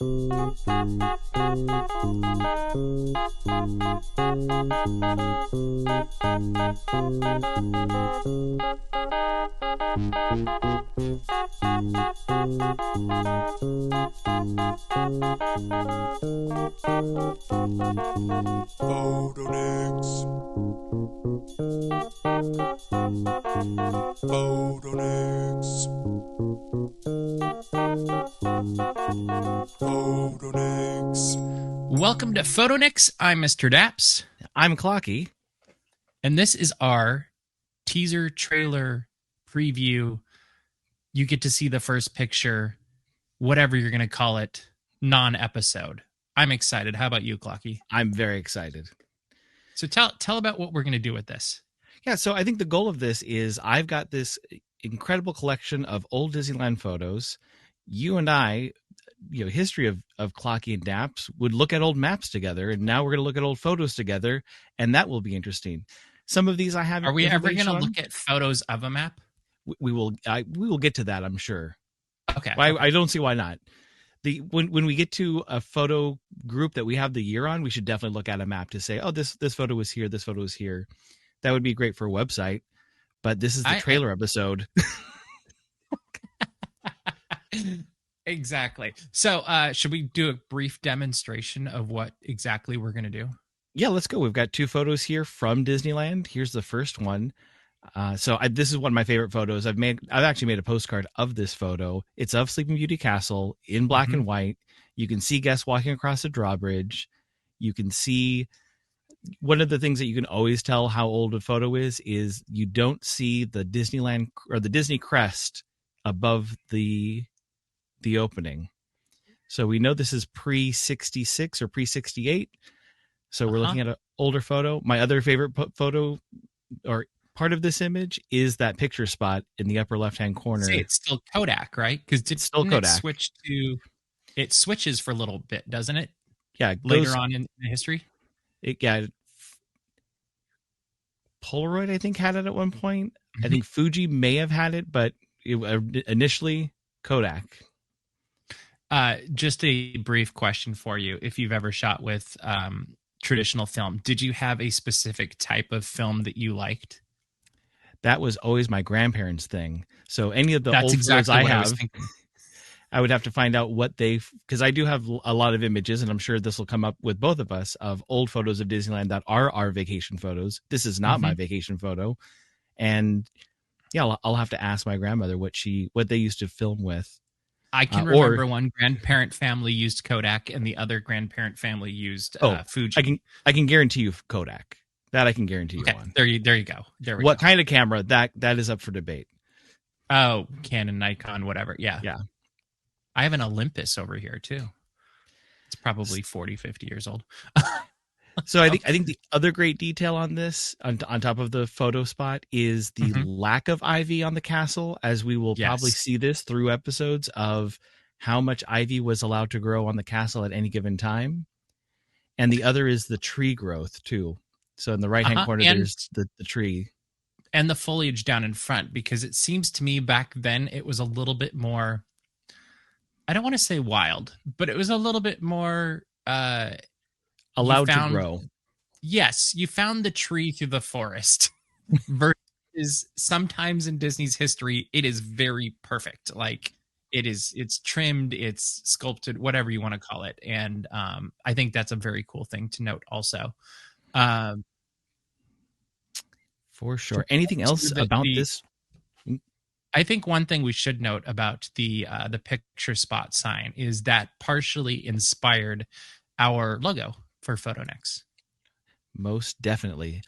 Photoniks. Photoniks. Photoniks. Welcome to Photoniks. I'm Mr. Daps. I'm Clocky. And this is our teaser trailer preview. You get to see the first picture, whatever you're going to call it, non-episode. I'm excited. How about you, Clocky? I'm very excited. So tell about what we're going to do with this. Yeah, so I think the goal of this is I've got this incredible collection of old Disneyland photos. You and I, history of Clocky and Daps, would look at old maps together, and now we're going to look at old photos together, and that will be interesting. Some of these I haven't. Are we ever going to look at photos of a map? We will. We will get to that, I'm sure. Okay. I don't see why not. When we get to a photo group that we have the year on, we should definitely look at a map to say, oh, this photo was here, this photo was here. That would be great for a website. But this is the trailer episode. Exactly. So should we do a brief demonstration of what exactly we're going to do? Yeah, let's go. We've got two photos here from Disneyland. Here's the first one. This is one of my favorite photos. I've actually made a postcard of this photo. It's of Sleeping Beauty Castle in black and white. You can see guests walking across the drawbridge. You can see one of the things that you can always tell how old a photo is you don't see the Disneyland or the Disney crest above the opening. So we know this is pre-66 or pre-68. So we're looking at an older photo. My other favorite photo or part of this image is that picture spot in the upper left-hand corner. See, it's still Kodak, right? Because it's still Kodak. It switches for a little bit, doesn't it? Yeah. Later on in history. Polaroid, I think, had it at one point. I think Fuji may have had it, but initially Kodak. Just a brief question for you. If you've ever shot with traditional film, did you have a specific type of film that you liked? That was always my grandparents' thing. So any of the old photos I have, I would have to find out what because I do have a lot of images, and I'm sure this will come up with both of us, of old photos of Disneyland that are our vacation photos. This is not my vacation photo. And yeah, I'll have to ask my grandmother what they used to film with. I can remember one grandparent family used Kodak and the other grandparent family used Fuji. I can guarantee you Kodak. That I can guarantee you on. There you go. What kind of camera? That is up for debate. Oh, Canon, Nikon, whatever. Yeah. Yeah. I have an Olympus over here too. It's probably 40, 50 years old. So I think the other great detail on this, on top of the photo spot, is the lack of ivy on the castle, as we will probably see this through episodes of how much ivy was allowed to grow on the castle at any given time. And the other is the tree growth too. So in the right-hand corner, there's the tree. And the foliage down in front, because it seems to me back then it was a little bit more, I don't want to say wild, but it was a little bit more... allowed to grow. Yes, you found the tree through the forest. Versus sometimes in Disney's history, it is very perfect. Like it's trimmed, it's sculpted, whatever you want to call it. And I think that's a very cool thing to note also. For sure. Anything else about this? I think one thing we should note about the picture spot sign is that partially inspired our logo for Photoniks. Most definitely.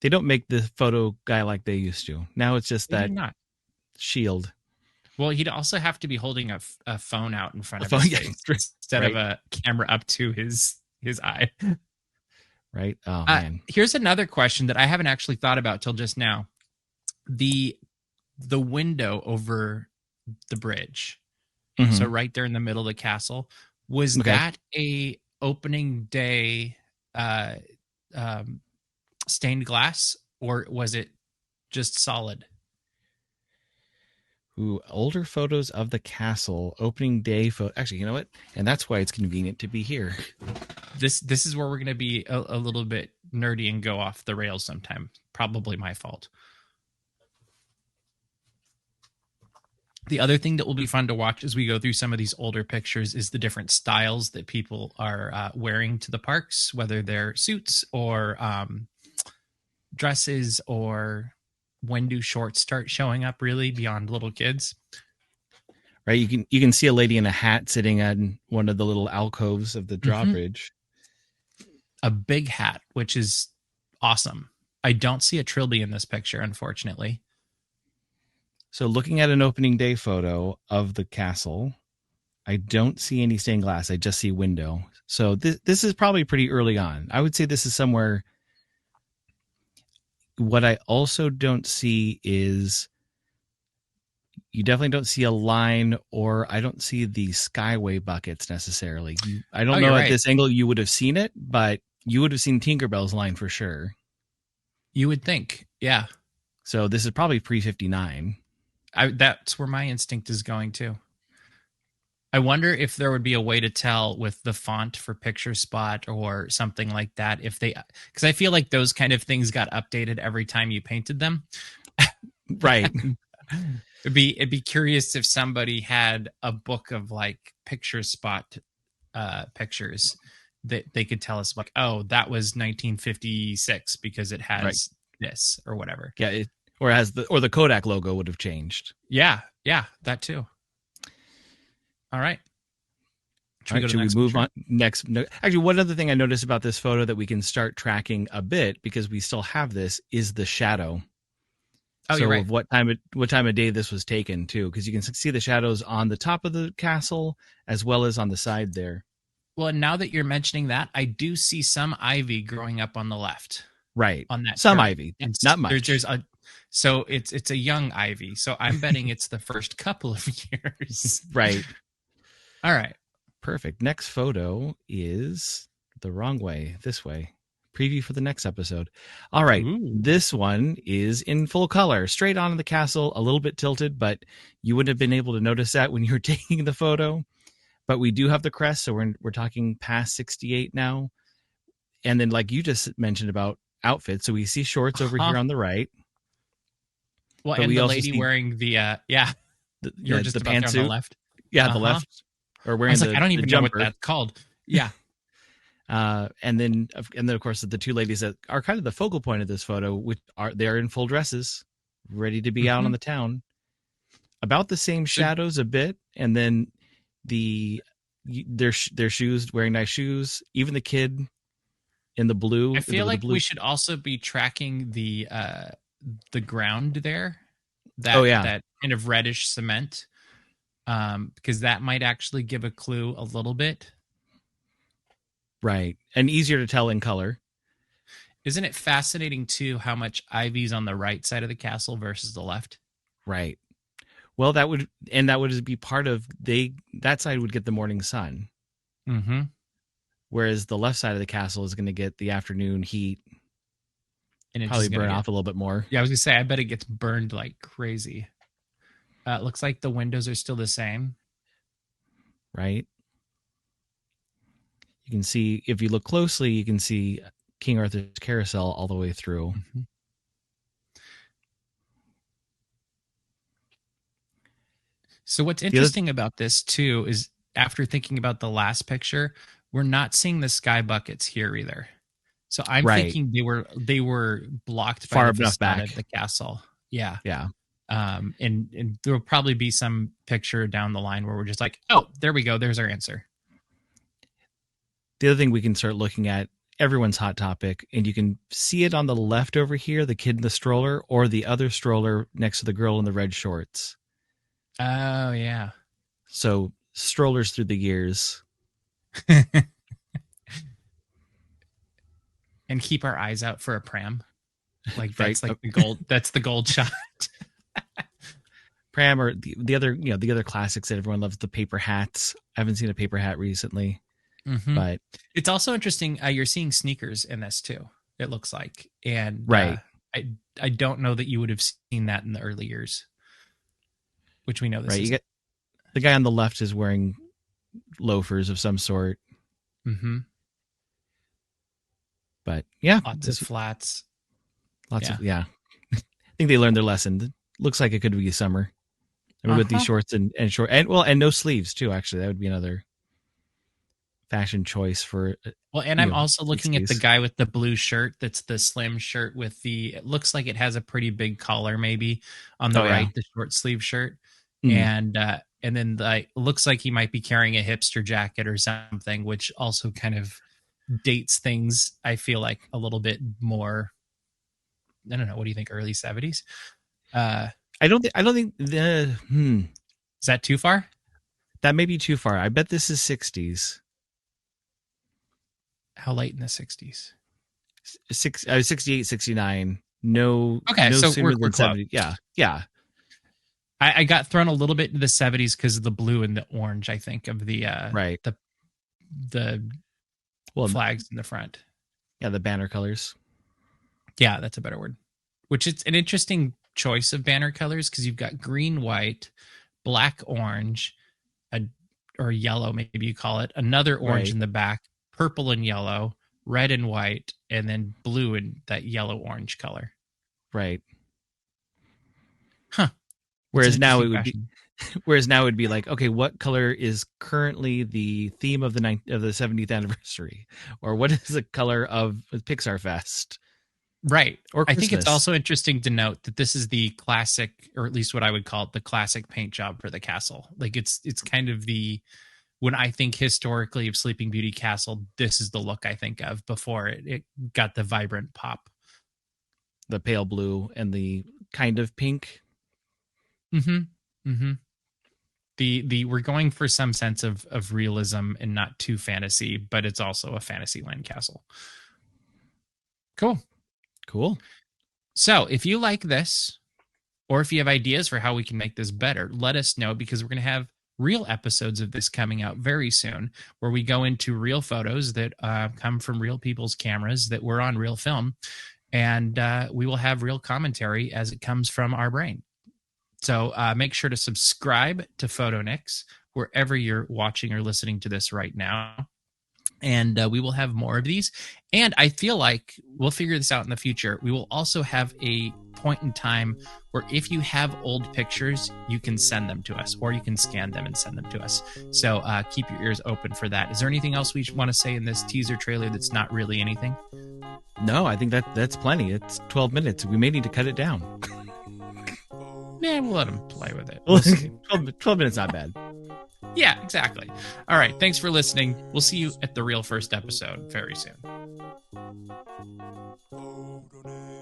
They don't make the photo guy like they used to. Now it's just that shield. Well, he'd also have to be holding a phone out in front of his face instead of a camera up to his eye. Right? Oh, man. Here's another question that I haven't actually thought about till just now. The window over the bridge. So right there in the middle of the castle. Was that a opening day stained glass, or was it just solid? Ooh, older photos of the castle, opening day photo. Actually, you know what? And that's why it's convenient to be here. This is where we're going to be a little bit nerdy and go off the rails sometime. Probably my fault. The other thing that will be fun to watch as we go through some of these older pictures is the different styles that people are wearing to the parks, whether they're suits or dresses, or when do shorts start showing up really beyond little kids. Right, you can see a lady in a hat sitting on one of the little alcoves of the drawbridge. A big hat, which is awesome. I don't see a trilby in this picture, unfortunately. So looking at an opening day photo of the castle, I don't see any stained glass. I just see window. So this is probably pretty early on. I would say this is somewhere. What I also don't see is, you definitely don't see a line, or I don't see the Skyway buckets necessarily. I don't know at this angle you would have seen it, but you would have seen Tinkerbell's line for sure. You would think, yeah. So this is probably pre-59. That's where my instinct is going to. I wonder if there would be a way to tell with the font for Picture Spot or something like that, if they, because I feel like those kind of things got updated every time you painted them. Right. It'd be curious if somebody had a book of like Picture Spot pictures that they could tell us, like, oh, that was 1956 because it has this or whatever. Yeah, or the Kodak logo would have changed. Yeah, that too. All right. Should we move on next? Actually, one other thing I noticed about this photo that we can start tracking a bit, because we still have this, is the shadow. Oh, so you're right. Of what time of day this was taken too, because you can see the shadows on the top of the castle as well as on the side there. Well, and now that you're mentioning that, I do see some ivy growing up on the left. Right. On that. Some ivy, not much. So it's a young ivy. So I'm betting it's the first couple of years. Right. All right. Perfect. Next photo is the wrong way, this way. Preview for the next episode. All right. Ooh. This one is in full color, straight on the castle, a little bit tilted, but you wouldn't have been able to notice that when you were taking the photo. But we do have the crest, so we're talking past 68 now. And then, like you just mentioned about outfits, so we see shorts over here on the right. Well, but and the lady wearing the you're just the about there on the left. Yeah, the left. Or wearing I don't even know what that's called. Yeah. And then of course the two ladies that are kind of the focal point of this photo, which they're in full dresses, ready to be out on the town. About the same shadows a bit, and then their shoes, wearing nice shoes. Even the kid in the blue. I feel like we should also be tracking the ground there. That kind of reddish cement. Because that might actually give a clue a little bit. Right. And easier to tell in color. Isn't it fascinating, too, how much ivy's on the right side of the castle versus the left? Right. Well, that would be part of, that side would get the morning sun. Mm-hmm. Whereas the left side of the castle is going to get the afternoon heat. And probably burn off a little bit more. Yeah, I was going to say, I bet it gets burned like crazy. It looks like the windows are still the same. Right. You can see, if you look closely, you can see King Arthur's carousel all the way through. Mm-hmm. So what's interesting about this, too, is after thinking about the last picture, we're not seeing the sky buckets here either. So I'm thinking they were blocked by far the enough back of the castle. Yeah. Yeah. And there will probably be some picture down the line where we're just like, oh, there we go. There's our answer. The other thing we can start looking at, everyone's hot topic, and you can see it on the left over here, the kid in the stroller, or the other stroller next to the girl in the red shorts. Oh, yeah. So strollers through the years. And keep our eyes out for a pram. Like that's like the gold. That's the gold shot. Pram, or the other classics that everyone loves, the paper hats. I haven't seen a paper hat recently, but it's also interesting. You're seeing sneakers in this too. It looks like, and I don't know that you would have seen that in the early years. which we know this Right. is. You get the guy on the left is wearing loafers of some sort. Mm-hmm. But yeah, Lots of flats. I think they learned their lesson. Looks like it could be summer. I mean, with these shorts and short and no sleeves too. Actually, that would be another fashion choice for. Well, and I'm also looking at the guy with the blue shirt. That's the slim shirt with it looks like it has a pretty big collar, maybe on the right, the short sleeve shirt, and then it looks like he might be carrying a hipster jacket or something, which also kind of dates things. I feel like a little bit more. I don't know. What do you think? Early 70s? I don't think the Is that too far? That may be too far. I bet this is 60s. How late in the 60s? 68, 69. No. Okay, no so sooner we're than 70. Yeah. I got thrown a little bit into the 70s because of the blue and the orange, I think, of the right. The flags in the front. Yeah, the banner colors. Yeah, that's a better word. Which it's an interesting choice of banner colors because you've got green, white, black, orange, or yellow, maybe you call it, another orange in the back, purple and yellow, red and white, and then blue and that yellow-orange color. Right. Huh. Whereas now it would be like, okay, what color is currently the theme of the 70th anniversary, or what is the color of Pixar Fest? Right. Or Christmas. I think it's also interesting to note that this is the classic, or at least what I would call it, the classic paint job for the castle. Like it's kind of when I think historically of Sleeping Beauty Castle, this is the look I think of before it got the vibrant pop. The pale blue and the kind of pink. Mm-hmm. Mm-hmm. We're going for some sense of realism and not too fantasy, but it's also a Fantasyland castle. Cool. So if you like this, or if you have ideas for how we can make this better, let us know, because we're going to have real episodes of this coming out very soon, where we go into real photos that come from real people's cameras that were on real film, and we will have real commentary as it comes from our brain. So make sure to subscribe to Photoniks wherever you're watching or listening to this right now. And we will have more of these. And I feel like we'll figure this out in the future. We will also have a point in time where if you have old pictures, you can send them to us, or you can scan them and send them to us. So keep your ears open for that. Is there anything else we want to say in this teaser trailer that's not really anything? No, I think that's plenty. It's 12 minutes. We may need to cut it down. Yeah, we'll let them play with it. We'll 12 minutes, not bad. Yeah, exactly. All right. Thanks for listening. We'll see you at the real first episode very soon. Photoniks.